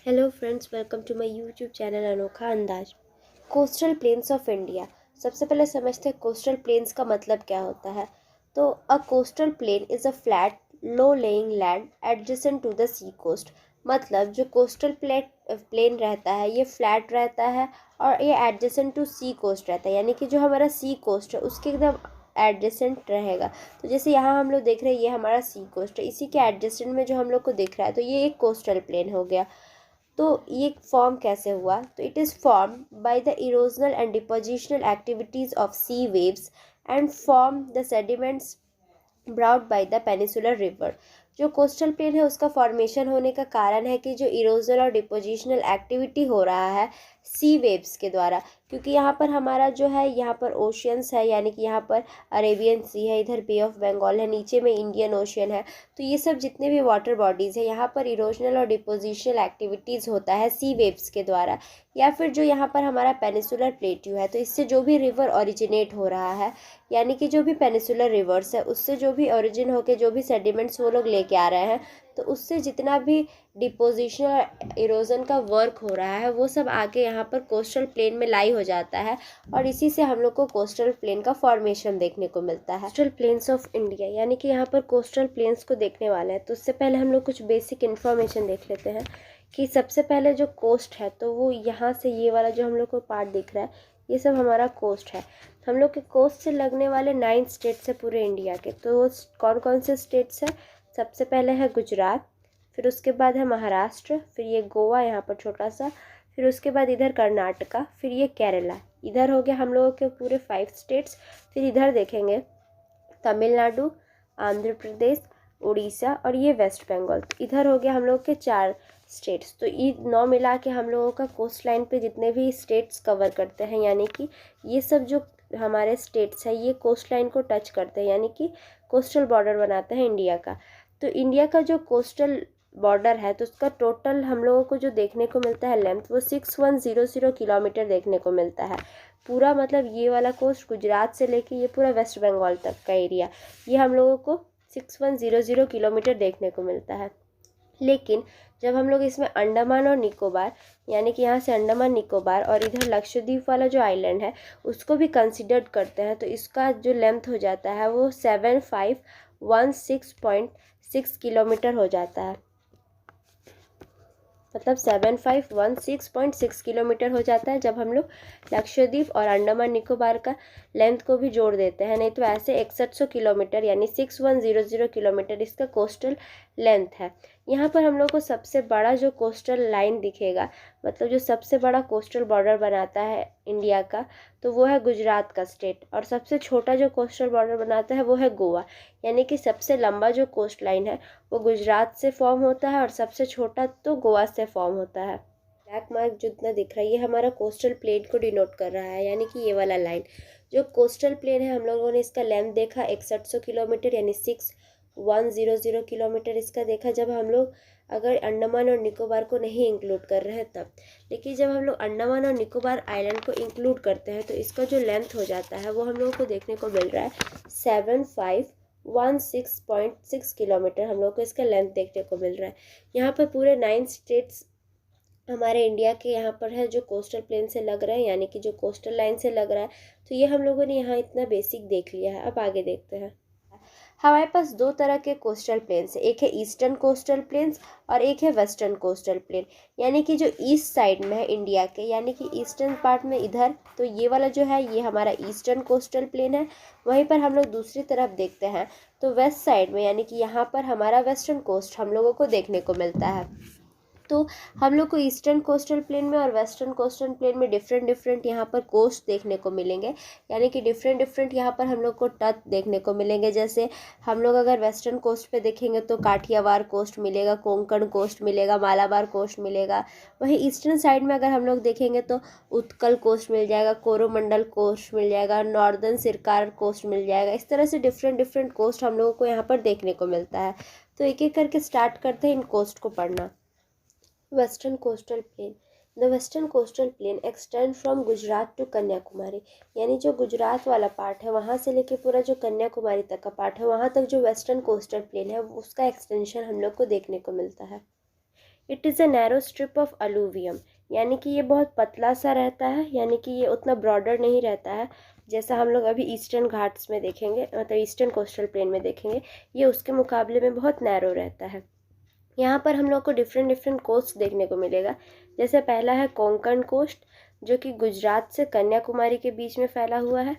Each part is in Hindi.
Hello friends, welcome to my YouTube channel Anokha Andaz. Coastal plains of India. सबसे पहले समझते हैं कोस्टल प्लेन्स का मतलब क्या होता है। तो a coastal plain is a flat low lying land adjacent to the sea coast. मतलब जो कोस्टल प्लेन रहता है ये फ्लैट रहता है और ये एडजेसेंट टू सी कोस्ट रहता है, यानी कि जो हमारा सी कोस्ट है उसके एकदम एडजेसेंट रहेगा। तो जैसे यहाँ हम लोग देख रहे हैं ये हमारा सी कोस्ट है, इसी के एडजेसेंट में जो हम लोग को दिख रहा है तो ये एक कोस्टल प्लेन हो गया। तो ये फॉर्म कैसे हुआ? तो it is form by the erosional and depositional activities of sea waves and form the sediments brought by the peninsular river. जो कोस्टल प्लेन है उसका फॉर्मेशन होने का कारण है कि जो इरोजनल और डिपोजिशनल एक्टिविटी हो रहा है सी वेव्स के द्वारा, क्योंकि यहाँ पर हमारा जो है यहाँ पर ओशियंस है, यानी कि यहाँ पर अरेबियन सी है, इधर बे ऑफ बंगाल है, नीचे में इंडियन ओशियन है। तो ये सब जितने भी वाटर बॉडीज़ है यहाँ पर इरोजनल और डिपोजिशनल एक्टिविटीज़ होता है सी वेव्स के द्वारा, या फिर जो यहाँ पर हमारा पेनिसुलर प्लेट्यू है तो इससे जो भी रिवर ओरिजिनेट हो रहा है, यानी कि जो भी पेनिसुलर रिवर्स है उससे जो भी ओरिजिन होके जो भी सेडिमेंट्स वो लोग लेके आ रहे हैं, तो उससे जितना भी डिपोजिशन और इरोजन का वर्क हो रहा है वो सब आके यहाँ पर कोस्टल प्लेन में लाई हो जाता है, और इसी से हम लोग को कोस्टल प्लेन का फॉर्मेशन देखने को मिलता है। कोस्टल प्लेन्स ऑफ इंडिया, यानी कि यहाँ पर कोस्टल प्लेन्स को देखने वाले हैं तो उससे पहले हम लोग कुछ बेसिक इन्फॉर्मेशन देख लेते हैं कि सबसे पहले जो कोस्ट है तो वो यहाँ से ये वाला जो हम लोग को पार्ट दिख रहा है ये सब हमारा कोस्ट है। हम लोग के कोस्ट से लगने वाले 9 स्टेट्स है पूरे इंडिया के। तो कौन कौन से स्टेट्स हैं? सबसे पहले है गुजरात, फिर उसके बाद है महाराष्ट्र, फिर ये गोवा यहाँ पर छोटा सा, फिर उसके बाद इधर कर्नाटका, फिर ये केरला। इधर हो गया हम लोगों के पूरे 5 स्टेट्स। फिर इधर देखेंगे तमिलनाडु, आंध्र प्रदेश, उड़ीसा और ये वेस्ट बंगाल। तो इधर हो गया हम लोग के 4 स्टेट्स। तो ये 9 मिला के हम लोगों का कोस्ट लाइन पे जितने भी स्टेट्स कवर करते हैं, यानी कि ये सब जो हमारे स्टेट्स है ये कोस्ट लाइन को टच करते हैं, यानी कि कोस्टल बॉर्डर बनाते हैं इंडिया का। तो इंडिया का जो कोस्टल बॉर्डर है तो उसका टोटल हम लोगों को जो देखने को मिलता है लेंथ वो 6100 किलोमीटर देखने को मिलता है। पूरा मतलब ये वाला कोस्ट गुजरात से लेके ये पूरा वेस्ट बंगाल तक का एरिया, ये हम लोगों को 6100 किलोमीटर देखने को मिलता है। लेकिन जब हम लोग इसमें अंडमान और निकोबार, यानी कि यहाँ से अंडमान निकोबार और इधर लक्षद्वीप वाला जो आइलैंड है उसको भी कंसिडर करते हैं तो इसका जो लेंथ हो जाता है वो 7516.6 किलोमीटर हो जाता है। मतलब 7516.6 किलोमीटर हो जाता है जब हम लोग लक्षद्वीप और अंडमान निकोबार का लेंथ को भी जोड़ देते हैं। नहीं तो ऐसे 6100 किलोमीटर यानी 6100 किलोमीटर इसका कोस्टल लेंथ है। यहाँ पर हम लोग को सबसे बड़ा जो कोस्टल लाइन दिखेगा, मतलब जो सबसे बड़ा कोस्टल बॉर्डर बनाता है इंडिया का, तो वो है गुजरात का स्टेट, और सबसे छोटा जो कोस्टल बॉर्डर बनाता है वो है गोवा। यानी कि सबसे लंबा जो कोस्ट लाइन है वो गुजरात से फॉर्म होता है और सबसे छोटा तो गोवा से फॉर्म होता है। ब्लैक मार्क जितना दिख रहा है ये हमारा कोस्टल प्लेन को डिनोट कर रहा है, यानी कि ये वाला लाइन जो कोस्टल प्लेन है हम लोगों ने इसका लेंथ देखा 6100 किलोमीटर यानी 6100 किलोमीटर इसका देखा जब हम लोग अगर अंडमान और निकोबार को नहीं इंक्लूड कर रहे हैं तब। लेकिन जब हम लोग अंडमान और निकोबार आइलैंड को इंक्लूड करते हैं तो इसका जो लेंथ हो जाता है वो हम लोगों को देखने को मिल रहा है 7516.6 किलोमीटर हम लोग को इसका लेंथ देखने को मिल रहा है। यहाँ पर पूरे 9 स्टेट्स हमारे इंडिया के यहाँ पर है जो कोस्टल प्लेन से लग रहा है, यानी कि जो कोस्टल लाइन से लग रहा है। तो ये हम लोगों ने यहाँ इतना बेसिक देख लिया है। अब आगे देखते हैं। हमारे पास 2 तरह के कोस्टल प्लेन्स है, एक है ईस्टर्न कोस्टल प्लेन्स और एक है वेस्टर्न कोस्टल प्लेन। यानी कि जो ईस्ट साइड में है इंडिया के, यानी कि ईस्टर्न पार्ट में इधर, तो ये वाला जो है ये हमारा ईस्टर्न कोस्टल प्लेन है। वहीं पर हम लोग दूसरी तरफ देखते हैं तो वेस्ट साइड में, यानी कि यहाँ पर हमारा वेस्टर्न कोस्ट हम लोगों को देखने को मिलता है। तो हम लोग को ईस्टर्न कोस्टल प्लेन में और वेस्टर्न कोस्टल प्लेन में डिफरेंट यहाँ पर कोस्ट देखने को मिलेंगे, यानी कि डिफरेंट यहाँ पर हम लोग को टच देखने को मिलेंगे। जैसे हम लोग अगर वेस्टर्न कोस्ट पे देखेंगे तो काठियावाड़ कोस्ट मिलेगा, कोंकण कोस्ट मिलेगा, मालाबार कोस्ट मिलेगा। वहीं ईस्टर्न साइड में अगर हम लोग देखेंगे तो उत्कल कोस्ट मिल जाएगा, कोरोमंडल कोस्ट मिल जाएगा, नॉर्दर्न सिरकार कोस्ट मिल जाएगा। इस तरह से डिफरेंट कोस्ट हम लोगों को यहाँ पर देखने को मिलता है। तो एक एक करके स्टार्ट करते हैं इन कोस्ट को पढ़ना। Western coastal plain. The western coastal plain extend from Gujarat to Kanyakumari, यानी जो गुजरात वाला पार्ट है वहाँ से लेके पूरा जो कन्याकुमारी तक का पार्ट है वहाँ तक जो वेस्टर्न कोस्टल प्लेन है उसका एक्सटेंशन हम लोग को देखने को मिलता है। It is a narrow strip of alluvium, यानी कि ये बहुत पतला सा रहता है, यानी कि ये उतना ब्रॉडर नहीं रहता है जैसा हम लोग अभी ईस्टर्न घाट्स में देखेंगे, मतलब ईस्टर्न कोस्टल प्लेन में देखेंगे। ये उसके मुकाबले में बहुत नैरो रहता है। यहाँ पर हम लोग को डिफरेंट डिफरेंट कोस्ट देखने को मिलेगा। जैसे पहला है कोंकण कोस्ट, जो कि गुजरात से कन्याकुमारी के बीच में फैला हुआ है।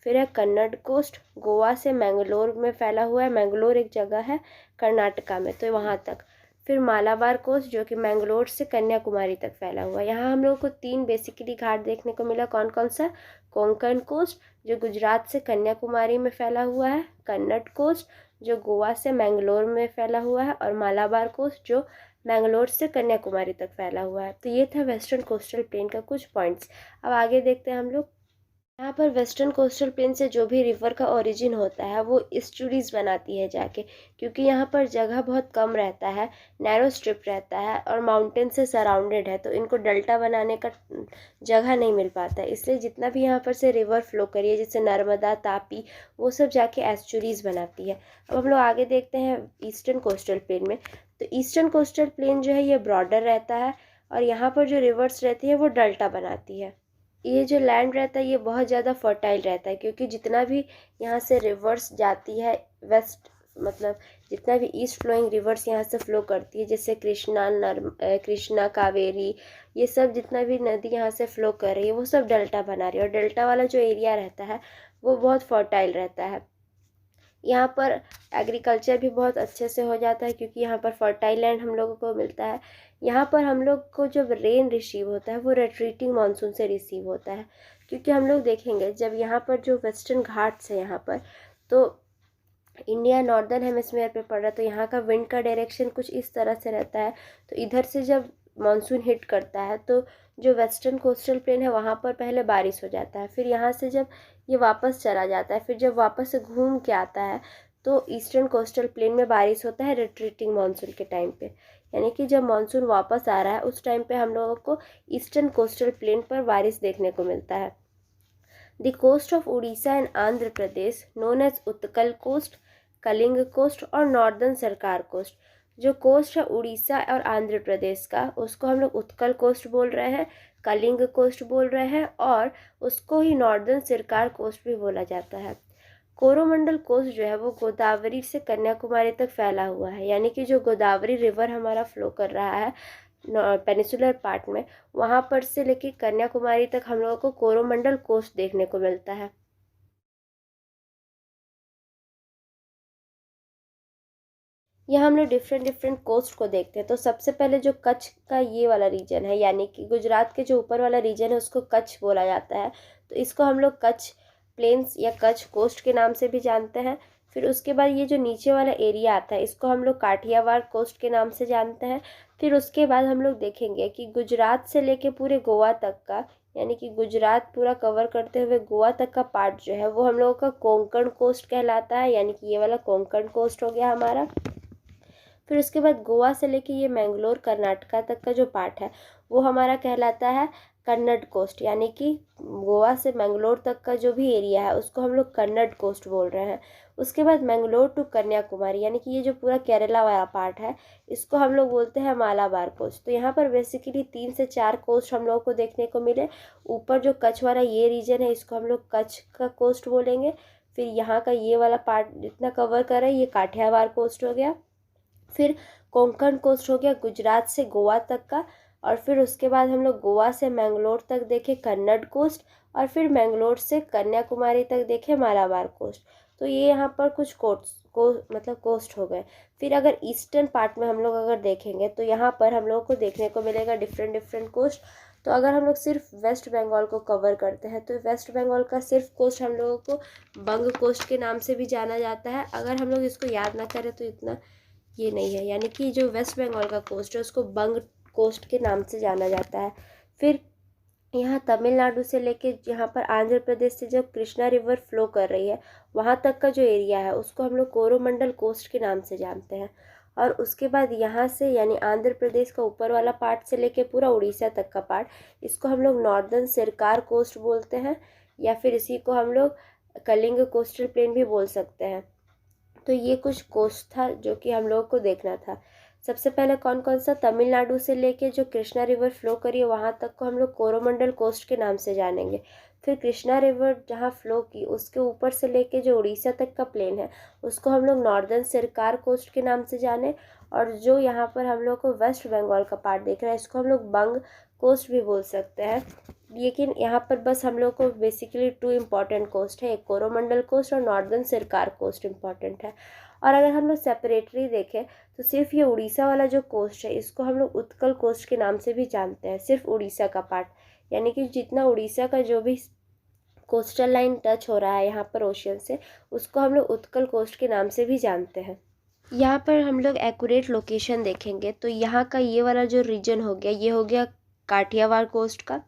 फिर है कन्नड़ कोस्ट, गोवा से मैंगलोर में फैला हुआ है। मैंगलोर एक जगह है कर्नाटका में, तो वहाँ तक। फिर मालाबार कोस्ट, जो कि मैंगलोर से कन्याकुमारी तक फैला हुआ है। यहाँ हम लोग को 3 बेसिकली घाट देखने को मिला। कौन कौन सा? कोंकण कोस्ट, जो गुजरात से कन्याकुमारी में फैला हुआ है। कन्नड़ कोस्ट, जो गोवा से मैंगलोर में फैला हुआ है। और मालाबार कोस्ट, जो मैंगलोर से कन्याकुमारी तक फैला हुआ है। तो ये था वेस्टर्न कोस्टल प्लेन का कुछ पॉइंट्स। अब आगे देखते हैं हम लोग। यहाँ पर वेस्टर्न कोस्टल प्लेन से जो भी रिवर का ओरिजिन होता है वो एस्चुरीज बनाती है जाके, क्योंकि यहाँ पर जगह बहुत कम रहता है, नैरो स्ट्रिप रहता है और माउंटेन से सराउंडेड है, तो इनको डेल्टा बनाने का जगह नहीं मिल पाता है। इसलिए जितना भी यहाँ पर से रिवर फ्लो करी है, जैसे नर्मदा, तापी, वो सब जाके एस्चुरीज बनाती है। अब हम लोग आगे देखते हैं ईस्टर्न कोस्टल प्लेन में। तो ईस्टर्न कोस्टल प्लेन जो है ये ब्रॉडर रहता है और यहाँ पर जो रिवर्स रहती है वो डेल्टा बनाती है। ये जो लैंड रहता है ये बहुत ज़्यादा फर्टाइल रहता है, क्योंकि जितना भी यहाँ से रिवर्स जाती है वेस्ट, मतलब जितना भी ईस्ट फ्लोइंग रिवर्स यहाँ से फ्लो करती है, जैसे कृष्णा, कावेरी, ये सब जितना भी नदी यहाँ से फ्लो कर रही है वो सब डेल्टा बना रही है। और डेल्टा वाला जो एरिया रहता है वो बहुत फर्टाइल रहता है। यहाँ पर एग्रीकल्चर भी बहुत अच्छे से हो जाता है, क्योंकि यहाँ पर फर्टाइल लैंड हम लोगों को मिलता है। यहाँ पर हम लोग को जब रेन रिसीव होता है वो रिट्रीटिंग मानसून से रिसीव होता है, क्योंकि हम लोग देखेंगे जब यहाँ पर जो वेस्टर्न घाट्स है यहाँ पर, तो इंडिया नॉर्दर्न हेमिस्फीयर पे पड़ रहा है, तो यहाँ का विंड का डायरेक्शन कुछ इस तरह से रहता है। तो इधर से जब मानसून हिट करता है तो जो वेस्टर्न कोस्टल प्लेन है वहाँ पर पहले बारिश हो जाता है, फिर यहाँ से जब ये वापस चला जाता है, फिर जब वापस से घूम के आता है तो ईस्टर्न कोस्टल प्लेन में बारिश होता है रिट्रीटिंग मानसून के टाइम पे। यानी कि जब मानसून वापस आ रहा है उस टाइम पे हम लोगों को ईस्टर्न कोस्टल प्लेन पर बारिश देखने को मिलता है। The coast of Orissa and Andhra Pradesh known as Utkal coast, Kalinga coast और नॉर्दर्न सरकार कोस्ट। जो कोस्ट है उड़ीसा और आंध्र प्रदेश का, उसको हम लोग उत्कल कोस्ट बोल रहे हैं, कलिंग कोस्ट बोल रहे हैं, और उसको ही नॉर्दर्न सरकार कोस्ट भी बोला जाता है। कोरोमंडल कोस्ट जो है वो गोदावरी से कन्याकुमारी तक फैला हुआ है, यानी कि जो गोदावरी रिवर हमारा फ्लो कर रहा है पेनिसुलर पार्ट में, वहाँ पर से लेके कन्याकुमारी तक हम लोगों को कोरोमंडल कोस्ट देखने को मिलता है। यहाँ हम लोग डिफरेंट डिफरेंट कोस्ट को देखते हैं। तो सबसे पहले जो कच्छ का ये वाला रीजन है, यानी कि गुजरात के जो ऊपर वाला रीजन है उसको कच्छ बोला जाता है, तो इसको हम लोग कच्छ प्लेन्स या कच्छ कोस्ट के नाम से भी जानते हैं। फिर उसके बाद ये जो नीचे वाला एरिया आता है इसको हम लोग काठियावाड़ कोस्ट के नाम से जानते हैं। फिर उसके बाद हम लोग देखेंगे कि गुजरात से लेके पूरे गोवा तक का, यानी कि गुजरात पूरा कवर करते हुए गोवा तक का पार्ट जो है वो हम लोगों का कोंकण कोस्ट कहलाता है, यानी कि ये वाला कोंकण कोस्ट हो गया हमारा। फिर उसके बाद गोवा से लेके ये मैंगलोर कर्नाटका तक का जो पार्ट है वो हमारा कहलाता है कन्नड़ कोस्ट, यानी कि गोवा से मैंगलोर तक का जो भी एरिया है उसको हम लोग कन्नड़ कोस्ट बोल रहे हैं। उसके बाद मैंगलोर टू कन्याकुमारी, यानी कि ये जो पूरा केरला वाला पार्ट है इसको हम लोग बोलते हैं मालाबार कोस्ट। तो यहाँ पर बेसिकली 3 से 4 कोस्ट हम लोग को देखने को मिले। ऊपर जो कच्छ वाला ये रीजन है इसको हम लोग कच्छ का कोस्ट बोलेंगे। फिर यहाँ का ये वाला पार्ट जितना कवर कर रहा है ये काठियावाड़ कोस्ट हो गया। फिर कोंकण कोस्ट हो गया गुजरात से गोवा तक का। और फिर उसके बाद हम लोग गोवा से मैंगलोर तक देखे कन्नड़ कोस्ट, और फिर मैंगलोर से कन्याकुमारी तक देखे मालाबार कोस्ट। तो ये यहाँ पर कुछ मतलब कोस्ट हो गए। फिर अगर ईस्टर्न पार्ट में हम लोग अगर देखेंगे तो यहाँ पर हम लोग को देखने को मिलेगा डिफरेंट डिफरेंट कोस्ट। तो अगर हम लोग सिर्फ वेस्ट बंगाल को कवर करते हैं तो वेस्ट बंगाल का सिर्फ कोस्ट हम लोगों को बंग कोस्ट के नाम से भी जाना जाता है। अगर हम लोग इसको याद ना करें तो इतना ये नहीं है, यानी कि जो वेस्ट बंगाल का कोस्ट है उसको बंग कोस्ट के नाम से जाना जाता है। फिर यहाँ तमिलनाडु से लेके यहाँ पर आंध्र प्रदेश से जब कृष्णा रिवर फ्लो कर रही है वहाँ तक का जो एरिया है उसको हम लोग कोरोमंडल कोस्ट के नाम से जानते हैं। और उसके बाद यहाँ से यानी आंध्र प्रदेश का ऊपर वाला पार्ट से लेके पूरा उड़ीसा तक का पार्ट, इसको हम लोग नॉर्दर्न सरकार कोस्ट बोलते हैं, या फिर इसी को हम लोग कलिंग कोस्टल प्लेन भी बोल सकते हैं। तो ये कुछ कोस्ट था जो कि हम लोगों को देखना था। सबसे पहले कौन कौन सा, तमिलनाडु से लेके जो कृष्णा रिवर फ्लो करी है वहाँ तक को हम लोग कोरोमंडल कोस्ट के नाम से जानेंगे। फिर कृष्णा रिवर जहाँ फ्लो की उसके ऊपर से लेके जो उड़ीसा तक का प्लेन है उसको हम लोग नॉर्दर्न सरकार कोस्ट के नाम से जाने, और जो यहाँ पर हम लोग को वेस्ट बंगाल का पार्ट देख रहा है इसको हम लोग बंग कोस्ट भी बोल सकते हैं। लेकिन यहाँ पर बस हम लोग को बेसिकली 2 इम्पॉर्टेंट कोस्ट है, एक कोरोमंडल कोस्ट और नॉर्दर्न सरकार कोस्ट इम्पॉर्टेंट है। और अगर हम लोग सेपरेटली देखें तो सिर्फ ये उड़ीसा वाला जो कोस्ट है इसको हम लोग उत्कल कोस्ट के नाम से भी जानते हैं, सिर्फ उड़ीसा का पार्ट, यानी कि जितना उड़ीसा का जो भी कोस्टल लाइन टच हो रहा है यहाँ पर ओशियन से उसको हम लोग उत्कल कोस्ट के नाम से भी जानते हैं। यहाँ पर हम लोग एक्यूरेट लोकेशन देखेंगे तो यहाँ का ये वाला जो रीजन हो गया ये हो गया काठियावाड़ कोस्ट का।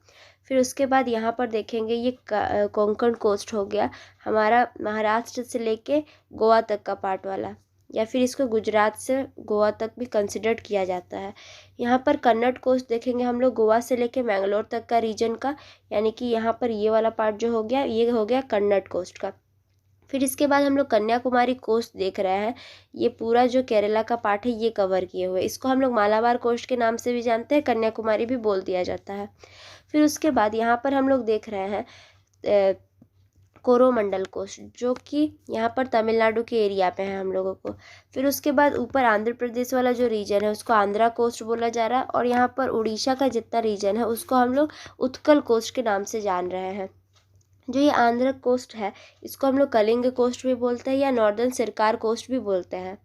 फिर उसके बाद यहाँ पर देखेंगे ये कोंकण कोस्ट हो गया हमारा महाराष्ट्र से लेके गोवा तक का पार्ट वाला, या फिर इसको गुजरात से गोवा तक भी कंसिडर किया जाता है। यहाँ पर कन्नड़ कोस्ट देखेंगे हम लोग गोवा से लेके मैंगलोर तक का रीजन का, यानी कि यहाँ पर ये वाला पार्ट जो हो गया ये हो गया कन्नड़ कोस्ट का। फिर इसके बाद हम लोग कन्याकुमारी कोस्ट देख रहे हैं, ये पूरा जो केरला का पार्ट है ये कवर किए हुए, इसको हम लोग मालाबार कोस्ट के नाम से भी जानते हैं, कन्याकुमारी भी बोल दिया जाता है। फिर उसके बाद यहाँ पर हम लोग देख रहे हैं कोरोमंडल कोस्ट जो कि यहाँ पर तमिलनाडु के एरिया पे है हम लोगों को। फिर उसके बाद ऊपर आंध्र प्रदेश वाला जो रीजन है उसको आंध्रा कोस्ट बोला जा रहा है, और यहाँ पर उड़ीसा का जितना रीजन है उसको हम लोग उत्कल कोस्ट के नाम से जान रहे हैं। जो ये आंध्र कोस्ट है इसको हम लोग कलिंग कोस्ट भी बोलते हैं या नॉर्दर्न सरकार कोस्ट भी बोलते हैं।